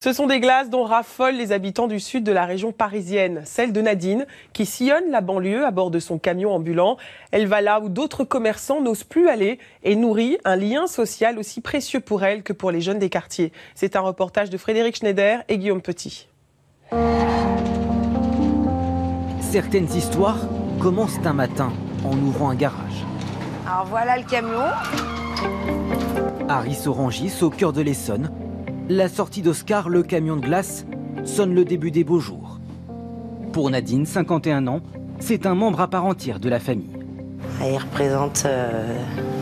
Ce sont des glaces dont raffolent les habitants du sud de la région parisienne. Celle de Nadine, qui sillonne la banlieue à bord de son camion ambulant. Elle va là où d'autres commerçants n'osent plus aller et nourrit un lien social aussi précieux pour elle que pour les jeunes des quartiers. C'est un reportage de Frédéric Schneider et Guillaume Petit. Certaines histoires commencent un matin en ouvrant un garage. Alors voilà le camion. À Ris-Orangis, au cœur de l'Essonne, la sortie d'Oscar, le camion de glace, sonne le début des beaux jours. Pour Nadine, 51 ans, c'est un membre à part entière de la famille. Il représente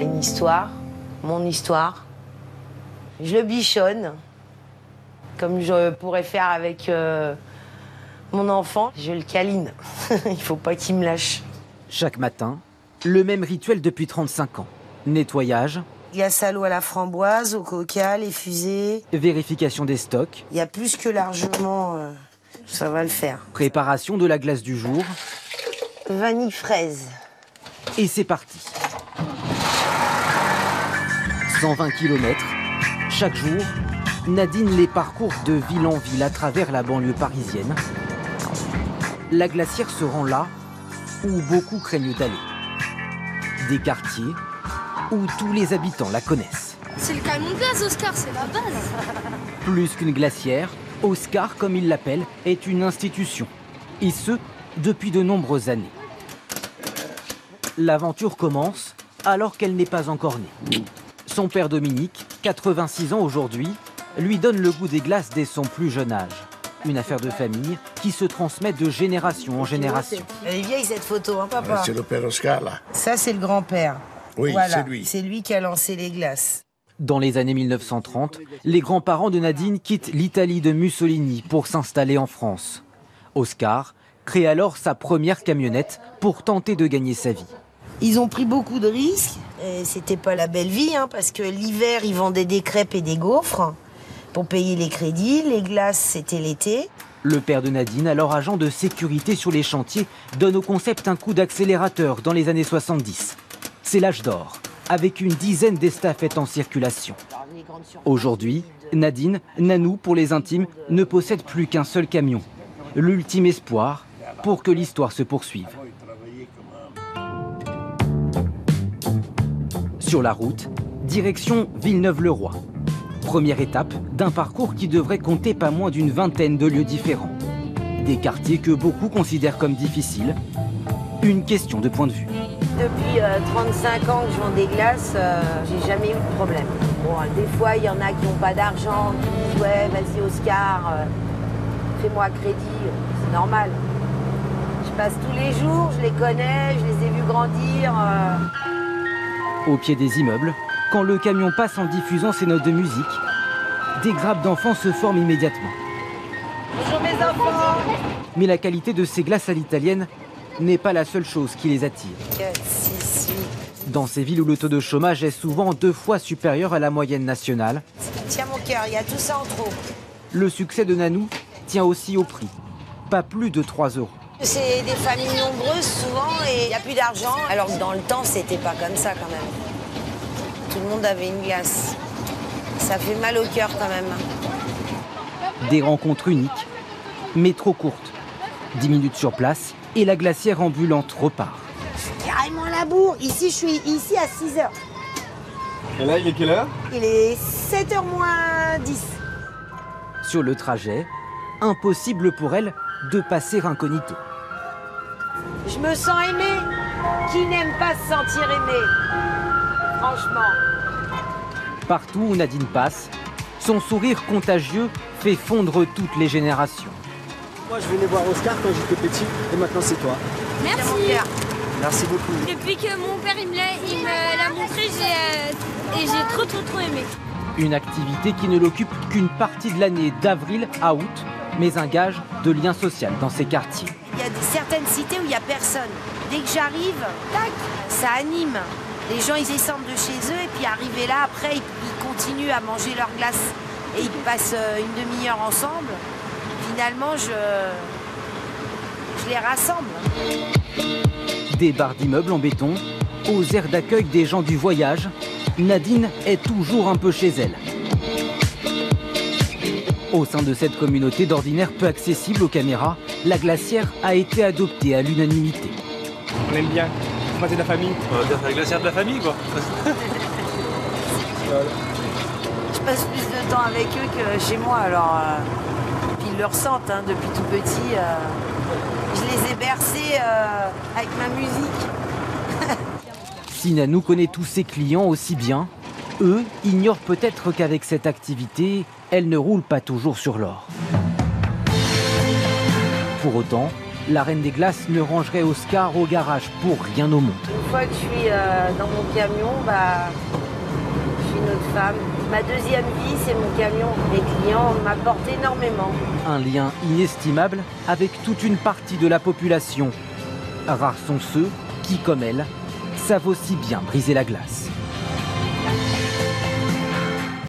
une histoire, mon histoire. Je le bichonne, comme je pourrais faire avec mon enfant. Je le câline, il faut pas qu'il me lâche. Chaque matin, le même rituel depuis 35 ans. Nettoyage. Glace à l'eau à la framboise, au coca, les fusées. Vérification des stocks. Il y a plus que largement, ça va le faire. Préparation de la glace du jour. Vanille fraise. Et c'est parti. 120 km. Chaque jour, Nadine les parcourt de ville en ville à travers la banlieue parisienne. La glacière se rend là où beaucoup craignent d'aller. Des quartiers où tous les habitants la connaissent. C'est le camion de glace, Oscar, c'est la base. Plus qu'une glacière, Oscar, comme il l'appelle, est une institution. Et ce, depuis de nombreuses années. L'aventure commence alors qu'elle n'est pas encore née. Son père Dominique, 86 ans aujourd'hui, lui donne le goût des glaces dès son plus jeune âge. Une affaire de famille qui se transmet de génération en génération. Elle est vieille cette photo, hein, papa? C'est le père Oscar, là. Ça, c'est le grand-père. Oui, voilà, c'est lui. C'est lui qui a lancé les glaces. Dans les années 1930, les grands-parents de Nadine quittent l'Italie de Mussolini pour s'installer en France. Oscar crée alors sa première camionnette pour tenter de gagner sa vie. Ils ont pris beaucoup de risques. Et c'était pas la belle vie, hein, parce que l'hiver, ils vendaient des crêpes et des gaufres pour payer les crédits. Les glaces, c'était l'été. Le père de Nadine, alors agent de sécurité sur les chantiers, donne au concept un coup d'accélérateur dans les années 70. C'est l'âge d'or, avec une dizaine d'estafettes en circulation. Aujourd'hui, Nadine, Nanou pour les intimes, ne possède plus qu'un seul camion. L'ultime espoir pour que l'histoire se poursuive. Sur la route, direction Villeneuve-le-Roi. Première étape d'un parcours qui devrait compter pas moins d'une vingtaine de lieux différents. Des quartiers que beaucoup considèrent comme difficiles. Une question de point de vue. Depuis 35 ans que je vends des glaces, j'ai jamais eu de problème. Bon, des fois, il y en a qui n'ont pas d'argent, qui disent « Ouais, vas-y Oscar, fais-moi crédit. » C'est normal. Je passe tous les jours, je les connais, je les ai vus grandir. Au pied des immeubles, quand le camion passe en diffusant ses notes de musique, des grappes d'enfants se forment immédiatement. Bonjour mes enfants. Mais la qualité de ces glaces à l'italienne n'est pas la seule chose qui les attire. 4, 6, 8. Dans ces villes où le taux de chômage est souvent 2 fois supérieur à la moyenne nationale, Tiens mon cœur, il y a tout ça en trop. le succès de Nanou tient aussi au prix. Pas plus de 3 €. C'est des familles nombreuses souvent et il n'y a plus d'argent. Alors que dans le temps, c'était pas comme ça quand même. Tout le monde avait une glace. Ça fait mal au cœur quand même. Des rencontres uniques, mais trop courtes. 10 minutes sur place et la glacière ambulante repart. Carrément la bourre. Ici, je suis ici à 6h. Et là, il est quelle heure? Il est 7h moins 10. Sur le trajet, impossible pour elle de passer incognito. Je me sens aimée. Qui n'aime pas se sentir aimé? Franchement. Partout où Nadine passe, son sourire contagieux fait fondre toutes les générations. Moi, je venais voir Oscar quand j'étais petit, et maintenant c'est toi. Tiens, mon Merci. cœur. Merci beaucoup. Depuis que mon père il me l'a montré, j'ai trop aimé. Une activité qui ne l'occupe qu'une partie de l'année, d'avril à août, mais un gage de lien social dans ces quartiers. Il y a certaines cités où il n'y a personne. Dès que j'arrive, tac, ça anime. Les gens, ils descendent de chez eux et puis arrivés là, après, ils continuent à manger leur glace. Et ils passent une demi-heure ensemble. Finalement, je les rassemble. Des barres d'immeubles en béton, aux aires d'accueil des gens du voyage, Nadine est toujours un peu chez elle. Au sein de cette communauté d'ordinaire peu accessible aux caméras, la glacière a été adoptée à l'unanimité. On aime bien. Moi, c'est de la famille. On va dire c'est la glacière de la famille, quoi. Je passe plus de temps avec eux que chez moi, alors puis ils le ressentent hein, depuis tout petit. Je les ai bercés avec ma musique. Si Nanou connaît tous ses clients aussi bien, eux ignorent peut-être qu'avec cette activité, elle ne roule pas toujours sur l'or. Pour autant, la Reine des Glaces ne rangerait Oscar au garage pour rien au monde. Une fois que je suis dans mon camion, je suis une autre femme. Ma deuxième vie, c'est mon camion. Mes clients m'apportent énormément. Un lien inestimable avec toute une partie de la population. Rares sont ceux qui, comme elle, savent aussi bien briser la glace.